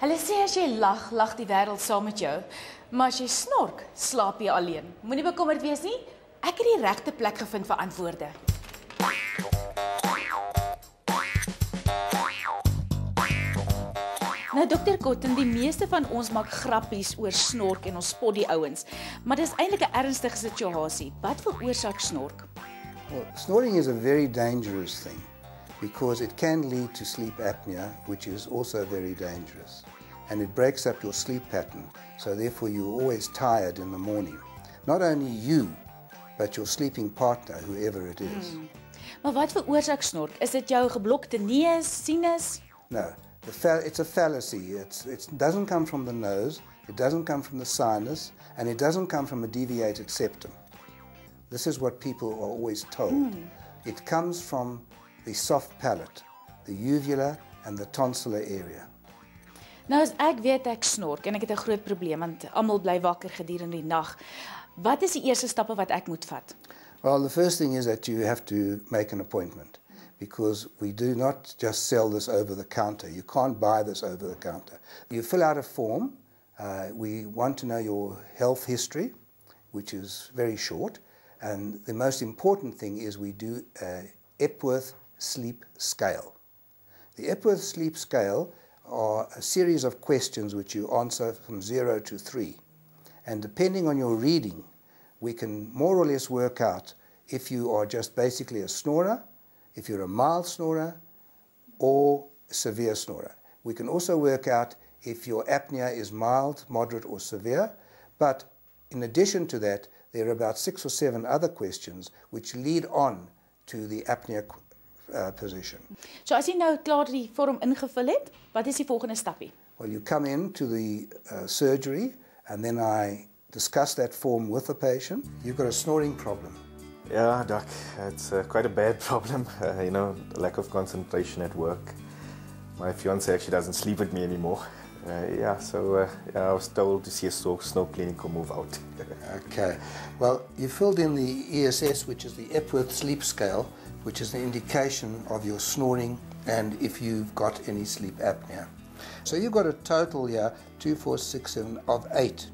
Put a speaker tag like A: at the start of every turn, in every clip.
A: Hulle sê as jy lag, lag die wêreld saam met jou. Maar as jy snork, slaap jy alleen. Moenie bekommerd wees nie. Ek het die regte plek gevind vir antwoorde. Nou Dr. Cotton, die meeste van ons maak grappies oor snork en ons spot die ouens. Maar dis eintlik 'n ernstige situasie. Wat veroorsaak snork?
B: Well, snoring is a very dangerous thing because it can lead to sleep apnea, which is also very dangerous. And it breaks up your sleep pattern, so therefore you're always tired in the morning. Not only you, but your sleeping partner, whoever it is.
A: Maar wat veroorsaak snork? Is dit jou geblokte neus, sinus?
B: No, it's a fallacy. It doesn't come from the nose, it doesn't come from the sinus, and it doesn't come from a deviated septum. This is what people are always told. It comes from the soft palate, the uvula and the tonsillar area.
A: Nou as ek weet ek snork en ek het 'n groot probleem want almal bly wakker gedurende die nag. Wat is die eerste stappe wat ek moet vat?
B: Well, the first thing is that you have to make an appointment because we do not just sell this over the counter. You can't buy this over the counter. You fill out a form. We want to know your health history, which is very short. And the most important thing is we do a Epworth sleep scale. The Epworth sleep scale are a series of questions which you answer from 0 to 3. And depending on your reading, we can more or less work out if you are just basically a snorer, if you're a mild snorer, or a severe snorer. We can also work out if your apnea is mild, moderate, or severe. But in addition to that, there are about 6 or 7 other questions which lead on to the apnea position.
A: So as jy nou klaar die vorm ingevul het, wat is die volgende stappie?
B: Well, you come in to the surgery and then I discuss that form with the patient. You've got a snoring problem.
C: Yeah, Doc, it's quite a bad problem. Lack of concentration at work. My fiance actually doesn't sleep with me anymore. I was told to see a snow clinic or move out.
B: Okay. Well, you filled in the ESS, which is the Epworth Sleep Scale, which is an indication of your snoring and if you've got any sleep apnea. So you've got a total here, 2, 4, 6, 7, of 8,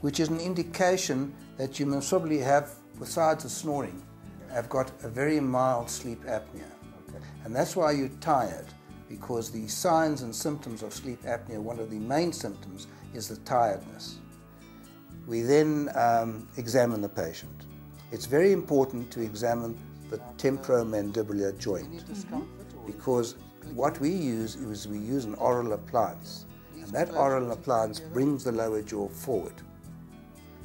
B: which is an indication that you must probably have, besides the snoring, have got a very mild sleep apnea. Okay. And that's why you're tired, because the signs and symptoms of sleep apnea, one of the main symptoms is the tiredness. We then examine the patient. It's very important to examine the temporomandibular joint because what we use is we use an oral appliance, and that oral appliance brings the lower jaw forward.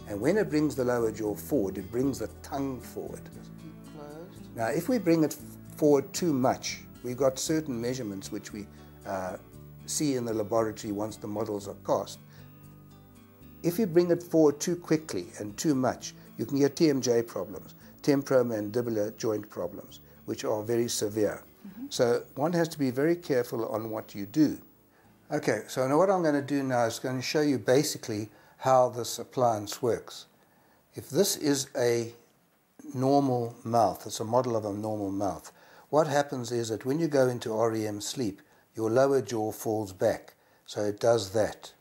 B: And when it brings the lower jaw forward, it brings the tongue forward. Now, if we bring it forward too much, we've got certain measurements which we see in the laboratory once the models are cast. If you bring it forward too quickly and too much, you can get TMJ problems, temporomandibular joint problems, which are very severe. So one has to be very careful on what you do. Okay, so now what I'm going to do now is going to show you basically how this appliance works. If this is a normal mouth, it's a model of a normal mouth, what happens is that when you go into REM sleep, your lower jaw falls back. So it does that.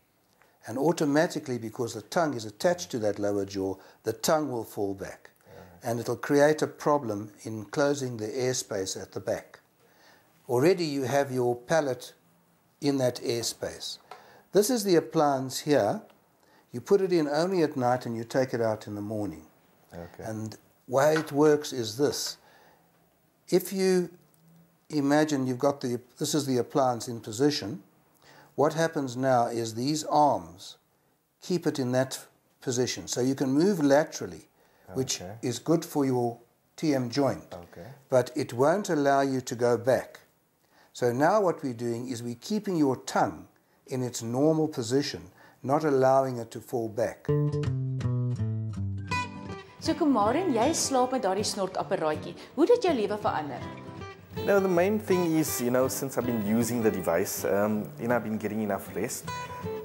B: And automatically, because the tongue is attached to that lower jaw, the tongue will fall back. And it'll create a problem in closing the airspace at the back. Already you have your palate in that airspace. This is the appliance here. You put it in only at night and you take it out in the morning.
C: Okay.
B: And the way it works is this. If you imagine you've got this is the appliance in position, what happens now is these arms keep it in that position. So you can move laterally, which is good for your TM joint, but it won't allow you to go back. So now what we're doing is we're keeping your tongue in its normal position, not allowing it to fall back.
A: So Kumarin, jy slaap met daardie snorkapparaatjie. Hoe het dit jou lewe verander?
C: The main thing is, since I've been using the device, I've been getting enough rest.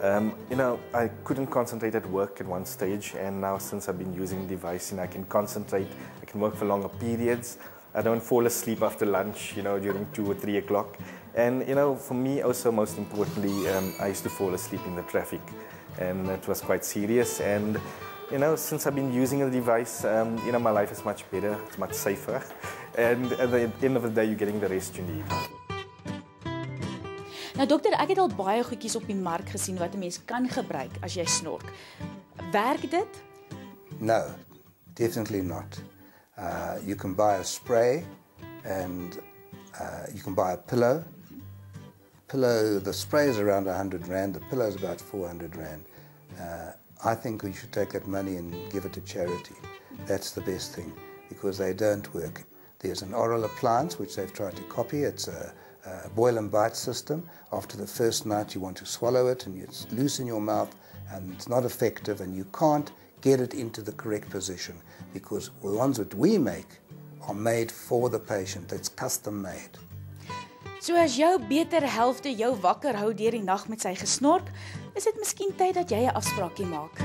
C: I couldn't concentrate at work at one stage, and now since I've been using the device, I can concentrate, I can work for longer periods. I don't fall asleep after lunch, during 2 or 3 o'clock. And you know, for me also most importantly, I used to fall asleep in the traffic, and it was quite serious. And you know, since I've been using the device, you know, my life is much better, it's much safer, and at the end of the day, you're getting the rest you need.
A: Nou dokter, ek het al baie goedjies op die mark gesien wat 'n mens kan gebruik as jy snork. Werk dit?
B: No, definitely not. You can buy a spray and you can buy a pillow. The spray is around 100 rand, the pillow is about 400 rand. I think we should take that money and give it to charity. That's the best thing, because they don't work. There's an oral appliance which they've tried to copy. It's a boil and bite system. After the first night you want to swallow it and it's loose in your mouth and it's not effective and you can't get it into the correct position, because the ones that we make are made for the patient. It's custom made.
A: So as jou beter helfte jou wakker hou deur die nag met sy gesnork, is dit miskien tyd dat jy 'n afspraakie maak.